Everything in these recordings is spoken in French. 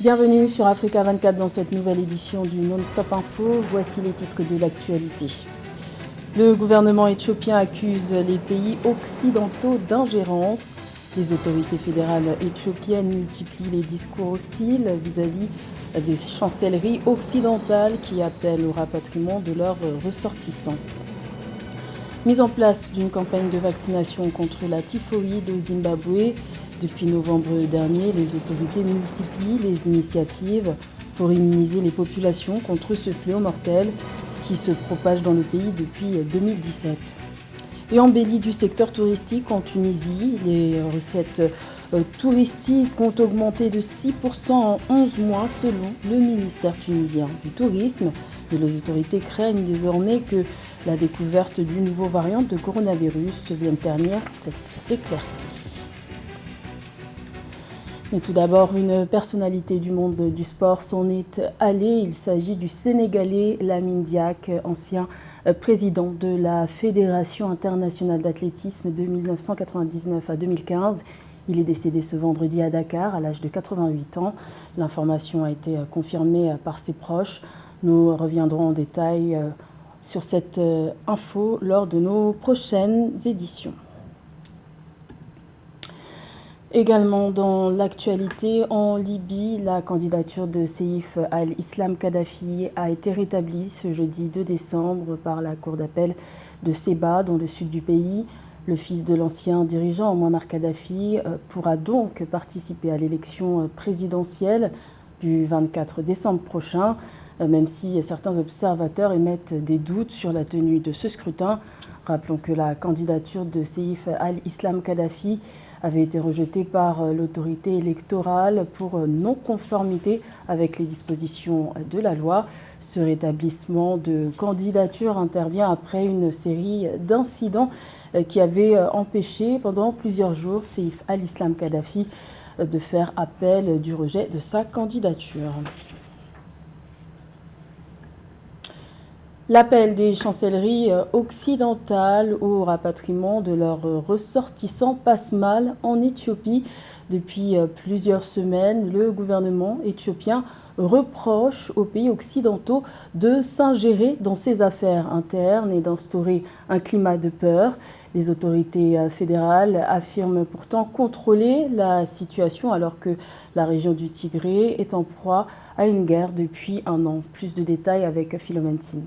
Bienvenue sur Africa 24 dans cette nouvelle édition du Non-Stop Info. Voici les titres de l'actualité. Le gouvernement éthiopien accuse les pays occidentaux d'ingérence. Les autorités fédérales éthiopiennes multiplient les discours hostiles vis-à-vis des chancelleries occidentales qui appellent au rapatriement de leurs ressortissants. Mise en place d'une campagne de vaccination contre la typhoïde au Zimbabwe. Depuis novembre dernier, les autorités multiplient les initiatives pour immuniser les populations contre ce fléau mortel qui se propage dans le pays depuis 2017. Et embellie du secteur touristique en Tunisie, les recettes touristiques ont augmenté de 6% en 11 mois selon le ministère tunisien du tourisme. Et les autorités craignent désormais que la découverte du nouveau variant de coronavirus vienne ternir cette éclaircie. Mais tout d'abord, une personnalité du monde du sport s'en est allée. Il s'agit du Sénégalais Lamine Diack, ancien président de la Fédération internationale d'athlétisme de 1999 à 2015. Il est décédé ce vendredi à Dakar à l'âge de 88 ans. L'information a été confirmée par ses proches. Nous reviendrons en détail sur cette info lors de nos prochaines éditions. Également dans l'actualité, en Libye, la candidature de Seif al-Islam Kadhafi a été rétablie ce jeudi 2 décembre par la cour d'appel de Séba, dans le sud du pays. Le fils de l'ancien dirigeant, Muammar Kadhafi, pourra donc participer à l'élection présidentielle du 24 décembre prochain, même si certains observateurs émettent des doutes sur la tenue de ce scrutin. Rappelons que la candidature de Seif al-Islam Kadhafi avait été rejetée par l'autorité électorale pour non-conformité avec les dispositions de la loi. Ce rétablissement de candidature intervient après une série d'incidents qui avaient empêché pendant plusieurs jours Seif al-Islam Kadhafi de faire appel du rejet de sa candidature. L'appel des chancelleries occidentales au rapatriement de leurs ressortissants passe mal en Éthiopie. Depuis plusieurs semaines, le gouvernement éthiopien reproche aux pays occidentaux de s'ingérer dans ses affaires internes et d'instaurer un climat de peur. Les autorités fédérales affirment pourtant contrôler la situation alors que la région du Tigré est en proie à une guerre depuis un an. Plus de détails avec Philomène Sine.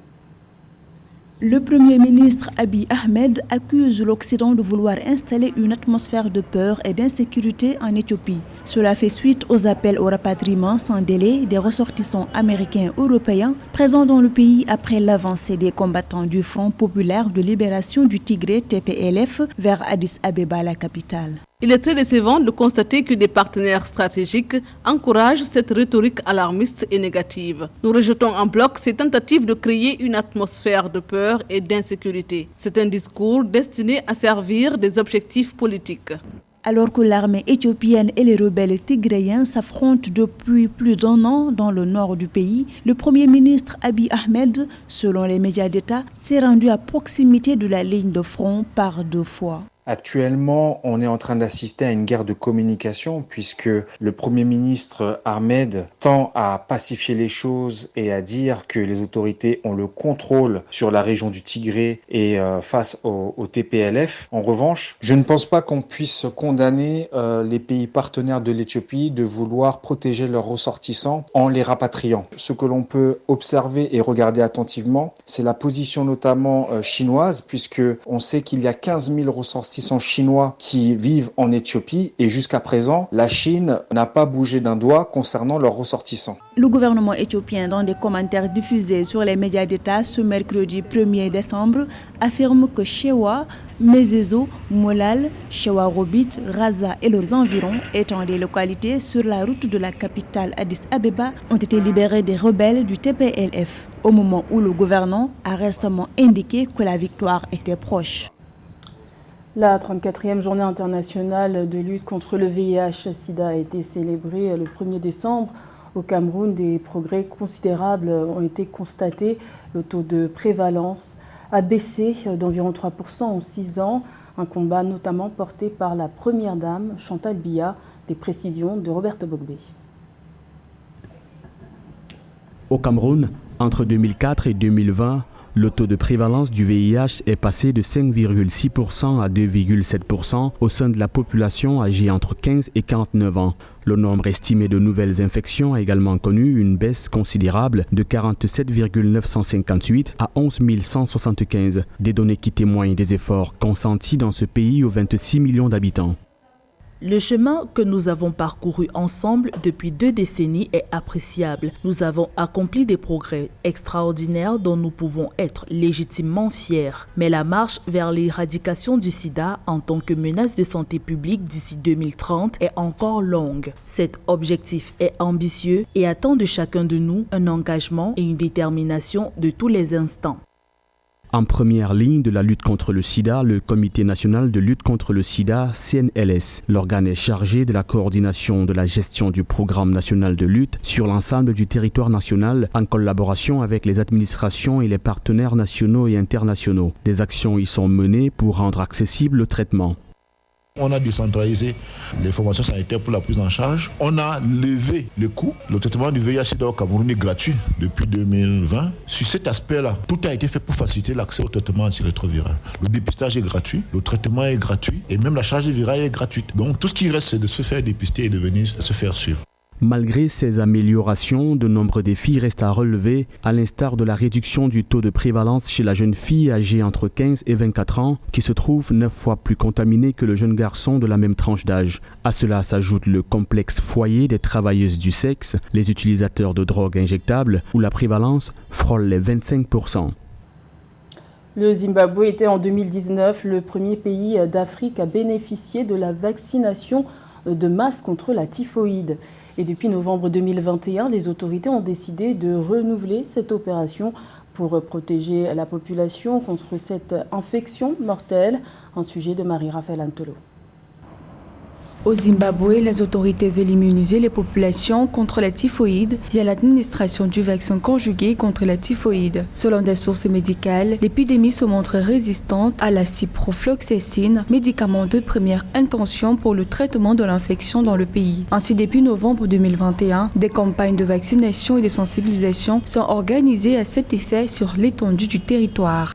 Le Premier ministre Abiy Ahmed accuse l'Occident de vouloir installer une atmosphère de peur et d'insécurité en Éthiopie. Cela fait suite aux appels au rapatriement sans délai des ressortissants américains et européens présents dans le pays après l'avancée des combattants du Front populaire de libération du Tigré TPLF vers Addis Abeba, la capitale. Il est très décevant de constater que des partenaires stratégiques encouragent cette rhétorique alarmiste et négative. Nous rejetons en bloc ces tentatives de créer une atmosphère de peur et d'insécurité. C'est un discours destiné à servir des objectifs politiques. Alors que l'armée éthiopienne et les rebelles tigréens s'affrontent depuis plus d'un an dans le nord du pays, le Premier ministre Abiy Ahmed, selon les médias d'État, s'est rendu à proximité de la ligne de front par 2 fois. Actuellement, on est en train d'assister à une guerre de communication puisque le Premier ministre Ahmed tend à pacifier les choses et à dire que les autorités ont le contrôle sur la région du Tigré et face au TPLF. En revanche, je ne pense pas qu'on puisse condamner les pays partenaires de l'Éthiopie de vouloir protéger leurs ressortissants en les rapatriant. Ce que l'on peut observer et regarder attentivement, c'est la position notamment chinoise puisque on sait qu'il y a 15 000 ressortissants chinois qui vivent en Éthiopie et jusqu'à présent, la Chine n'a pas bougé d'un doigt concernant leurs ressortissants. Le gouvernement éthiopien, dans des commentaires diffusés sur les médias d'État ce mercredi 1er décembre, affirme que Shewa, Mezezo, Molal, Shewa-Robit, Raza et leurs environs, étant des localités sur la route de la capitale Addis Abeba, ont été libérés des rebelles du TPLF, au moment où le gouvernement a récemment indiqué que la victoire était proche. La 34e journée internationale de lutte contre le VIH-Sida a été célébrée le 1er décembre. Au Cameroun, des progrès considérables ont été constatés. Le taux de prévalence a baissé d'environ 3% en 6 ans. Un combat notamment porté par la première dame, Chantal Biya. Des précisions de Roberto Bogbe. Au Cameroun, entre 2004 et 2020, le taux de prévalence du VIH est passé de 5,6% à 2,7% au sein de la population âgée entre 15 et 49 ans. Le nombre estimé de nouvelles infections a également connu une baisse considérable de 47,958 à 11 175, des données qui témoignent des efforts consentis dans ce pays aux 26 millions d'habitants. Le chemin que nous avons parcouru ensemble depuis 2 décennies est appréciable. Nous avons accompli des progrès extraordinaires dont nous pouvons être légitimement fiers. Mais la marche vers l'éradication du sida en tant que menace de santé publique d'ici 2030 est encore longue. Cet objectif est ambitieux et attend de chacun de nous un engagement et une détermination de tous les instants. En première ligne de la lutte contre le sida, le Comité national de lutte contre le sida, CNLS. L'organe est chargé de la coordination de la gestion du programme national de lutte sur l'ensemble du territoire national en collaboration avec les administrations et les partenaires nationaux et internationaux. Des actions y sont menées pour rendre accessible le traitement. On a décentralisé les formations sanitaires pour la prise en charge. On a levé le coût. Le traitement du VIH-Sida au Cameroun est gratuit depuis 2020. Sur cet aspect-là, tout a été fait pour faciliter l'accès au traitement antirétroviral. Le dépistage est gratuit, le traitement est gratuit et même la charge virale est gratuite. Donc tout ce qui reste, c'est de se faire dépister et de venir se faire suivre. Malgré ces améliorations, de nombreux défis restent à relever, à l'instar de la réduction du taux de prévalence chez la jeune fille âgée entre 15 et 24 ans, qui se trouve 9 fois plus contaminée que le jeune garçon de la même tranche d'âge. À cela s'ajoute le complexe foyer des travailleuses du sexe, les utilisateurs de drogues injectables, où la prévalence frôle les 25%. Le Zimbabwe était en 2019 le premier pays d'Afrique à bénéficier de la vaccination de masse contre la typhoïde. Et depuis novembre 2021, les autorités ont décidé de renouveler cette opération pour protéger la population contre cette infection mortelle. Un sujet de Marie-Raphaël Antolo. Au Zimbabwe, les autorités veulent immuniser les populations contre la typhoïde via l'administration du vaccin conjugué contre la typhoïde. Selon des sources médicales, l'épidémie se montre résistante à la ciprofloxacine, médicament de première intention pour le traitement de l'infection dans le pays. Ainsi, depuis novembre 2021, des campagnes de vaccination et de sensibilisation sont organisées à cet effet sur l'étendue du territoire.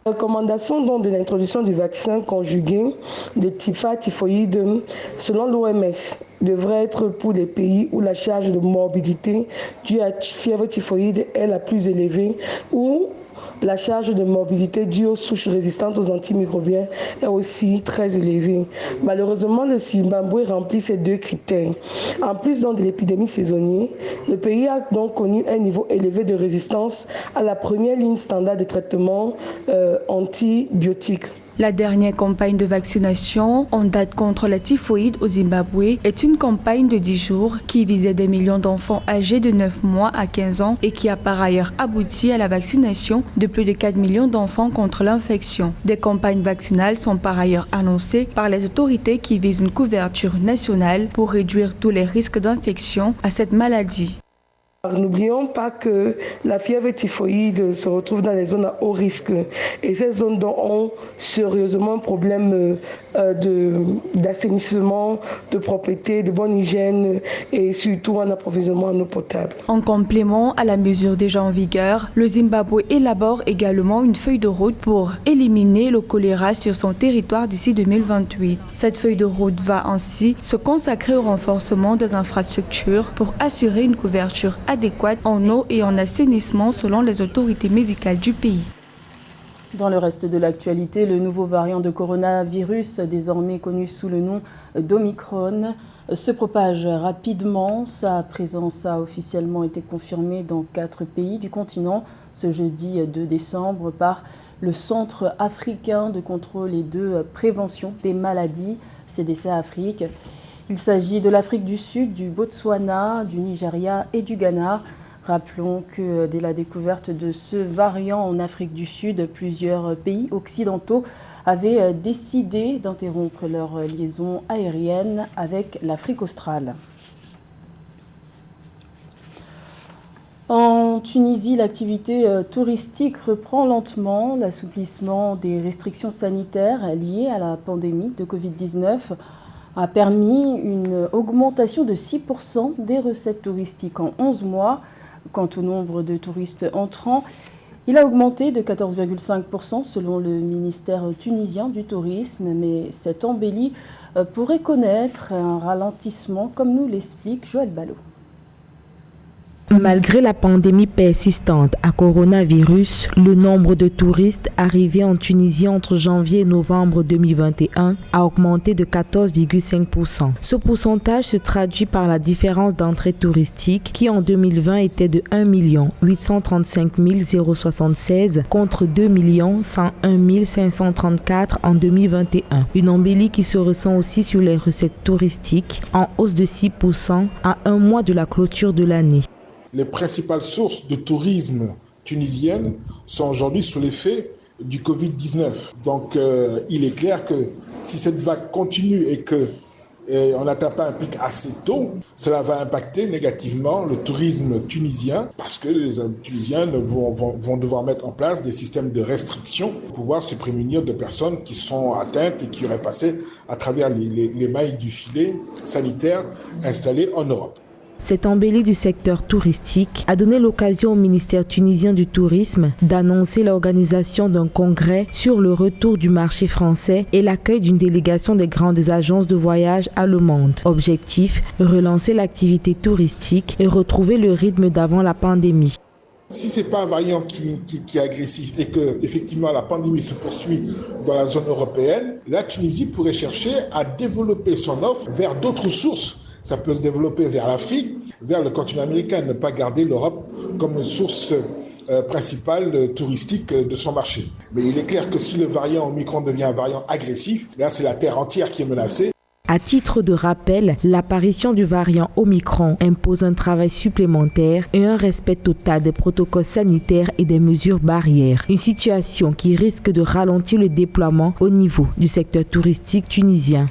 Recommandation donc de l'introduction du vaccin conjugué de typhoïde selon l'OMS devrait être pour les pays où la charge de morbidité due à fièvre typhoïde est la plus élevée ou la charge de morbidité due aux souches résistantes aux antimicrobiens est aussi très élevée. Malheureusement, le Zimbabwe remplit ces 2 critères. En plus donc de l'épidémie saisonnière, le pays a donc connu un niveau élevé de résistance à la première ligne standard de traitement antibiotique. La dernière campagne de vaccination en date contre la typhoïde au Zimbabwe est une campagne de 10 jours qui visait des millions d'enfants âgés de 9 mois à 15 ans et qui a par ailleurs abouti à la vaccination de plus de 4 millions d'enfants contre l'infection. Des campagnes vaccinales sont par ailleurs annoncées par les autorités qui visent une couverture nationale pour réduire tous les risques d'infection à cette maladie. N'oublions pas que la fièvre typhoïde se retrouve dans les zones à haut risque et ces zones dont ont sérieusement un problème d'assainissement, de propreté, de bonne hygiène et surtout un approvisionnement en eau potable. En complément à la mesure déjà en vigueur, le Zimbabwe élabore également une feuille de route pour éliminer le choléra sur son territoire d'ici 2028. Cette feuille de route va ainsi se consacrer au renforcement des infrastructures pour assurer une couverture adéquate en eau et en assainissement selon les autorités médicales du pays. Dans le reste de l'actualité, le nouveau variant de coronavirus, désormais connu sous le nom d'Omicron, se propage rapidement. Sa présence a officiellement été confirmée dans 4 pays du continent ce jeudi 2 décembre par le Centre africain de contrôle et de prévention des maladies, CDC Afrique. Il s'agit de l'Afrique du Sud, du Botswana, du Nigeria et du Ghana. Rappelons que dès la découverte de ce variant en Afrique du Sud, plusieurs pays occidentaux avaient décidé d'interrompre leur liaison aérienne avec l'Afrique australe. En Tunisie, l'activité touristique reprend lentement. L'assouplissement des restrictions sanitaires liées à la pandémie de Covid-19 a permis une augmentation de 6% des recettes touristiques en 11 mois. Quant au nombre de touristes entrants, il a augmenté de 14,5% selon le ministère tunisien du tourisme, mais cette embellie pourrait connaître un ralentissement, comme nous l'explique Joël Ballot. Malgré la pandémie persistante à coronavirus, le nombre de touristes arrivés en Tunisie entre janvier et novembre 2021 a augmenté de 14,5%. Ce pourcentage se traduit par la différence d'entrée touristique qui en 2020 était de 1 835 076 contre 2 101 534 en 2021. Une embellie qui se ressent aussi sur les recettes touristiques en hausse de 6% à un mois de la clôture de l'année. Les principales sources de tourisme tunisiennes sont aujourd'hui sous l'effet du Covid-19. Donc il est clair que si cette vague continue et qu'on n'atteint pas un pic assez tôt, cela va impacter négativement le tourisme tunisien parce que les Tunisiens vont devoir mettre en place des systèmes de restriction pour pouvoir se prémunir de personnes qui sont atteintes et qui auraient passé à travers les mailles du filet sanitaire installé en Europe. Cette embellie du secteur touristique a donné l'occasion au ministère tunisien du tourisme d'annoncer l'organisation d'un congrès sur le retour du marché français et l'accueil d'une délégation des grandes agences de voyage allemandes. Objectif, relancer l'activité touristique et retrouver le rythme d'avant la pandémie. Si ce n'est pas un variant qui est agressif et que effectivement la pandémie se poursuit dans la zone européenne, la Tunisie pourrait chercher à développer son offre vers d'autres sources. Ça peut se développer vers l'Afrique, vers le continent américain, ne pas garder l'Europe comme source principale touristique de son marché. Mais il est clair que si le variant Omicron devient un variant agressif, là c'est la terre entière qui est menacée. À titre de rappel, l'apparition du variant Omicron impose un travail supplémentaire et un respect total des protocoles sanitaires et des mesures barrières. Une situation qui risque de ralentir le déploiement au niveau du secteur touristique tunisien.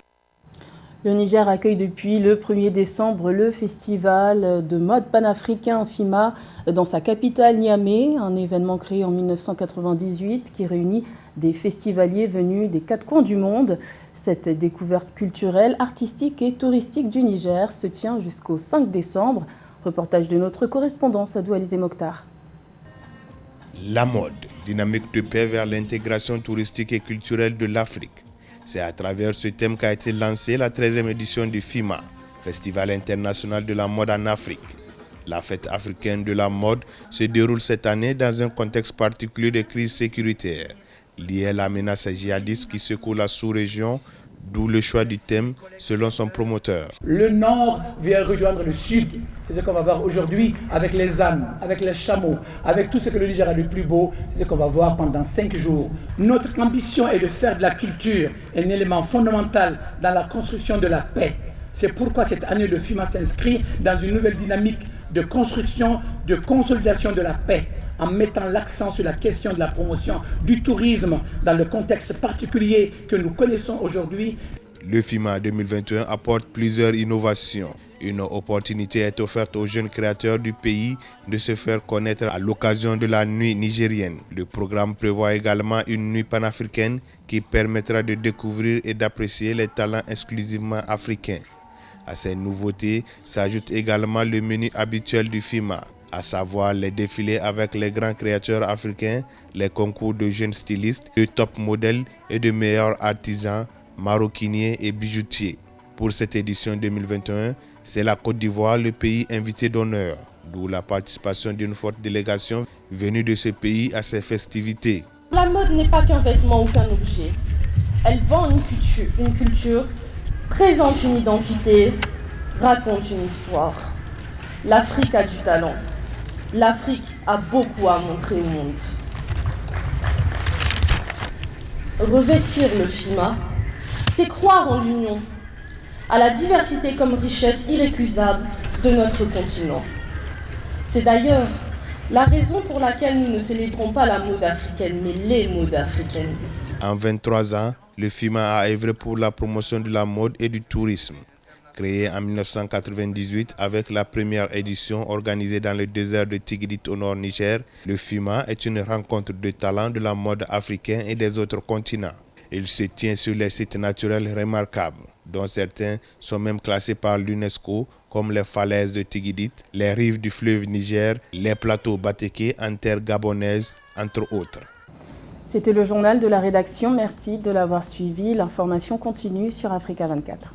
Le Niger accueille depuis le 1er décembre le festival de mode panafricain FIMA dans sa capitale Niamey, un événement créé en 1998 qui réunit des festivaliers venus des 4 coins du monde. Cette découverte culturelle, artistique et touristique du Niger se tient jusqu'au 5 décembre. Reportage de notre correspondant Sadou Alizé Mokhtar. La mode, dynamique de paix vers l'intégration touristique et culturelle de l'Afrique. C'est à travers ce thème qu'a été lancée la 13e édition du FIMA, Festival international de la mode en Afrique. La fête africaine de la mode se déroule cette année dans un contexte particulier de crise sécuritaire, liée à la menace djihadiste qui secoue la sous-région, d'où le choix du thème selon son promoteur. Le nord vient rejoindre le sud. C'est ce qu'on va voir aujourd'hui avec les ânes, avec les chameaux, avec tout ce que le Niger a de plus beau. C'est ce qu'on va voir pendant 5 jours. Notre ambition est de faire de la culture un élément fondamental dans la construction de la paix. C'est pourquoi cette année, le FIMA s'inscrit dans une nouvelle dynamique de construction, de consolidation de la paix, en mettant l'accent sur la question de la promotion du tourisme dans le contexte particulier que nous connaissons aujourd'hui. Le FIMA 2021 apporte plusieurs innovations. Une opportunité est offerte aux jeunes créateurs du pays de se faire connaître à l'occasion de la nuit nigérienne. Le programme prévoit également une nuit panafricaine qui permettra de découvrir et d'apprécier les talents exclusivement africains. À ces nouveautés s'ajoute également le menu habituel du FIMA, à savoir les défilés avec les grands créateurs africains, les concours de jeunes stylistes, de top modèles et de meilleurs artisans, maroquiniers et bijoutiers. Pour cette édition 2021, c'est la Côte d'Ivoire le pays invité d'honneur, d'où la participation d'une forte délégation venue de ce pays à ces festivités. La mode n'est pas qu'un vêtement ou qu'un objet. Elle vend une culture, présente une identité, raconte une histoire. L'Afrique a du talent. L'Afrique a beaucoup à montrer au monde. Revêtir le FIMA, c'est croire en l'union, à la diversité comme richesse irrécusable de notre continent. C'est d'ailleurs la raison pour laquelle nous ne célébrons pas la mode africaine, mais les modes africaines. En 23 ans, le FIMA a œuvré pour la promotion de la mode et du tourisme. Créé en 1998 avec la première édition organisée dans le désert de Tigrit au nord Niger, le FIMA est une rencontre de talents de la mode africaine et des autres continents. Il se tient sur les sites naturels remarquables dont certains sont même classés par l'UNESCO, comme les falaises de Tigidit, les rives du fleuve Niger, les plateaux Batéké en terre gabonaise, entre autres. C'était le journal de la rédaction. Merci de l'avoir suivi. L'information continue sur Africa 24.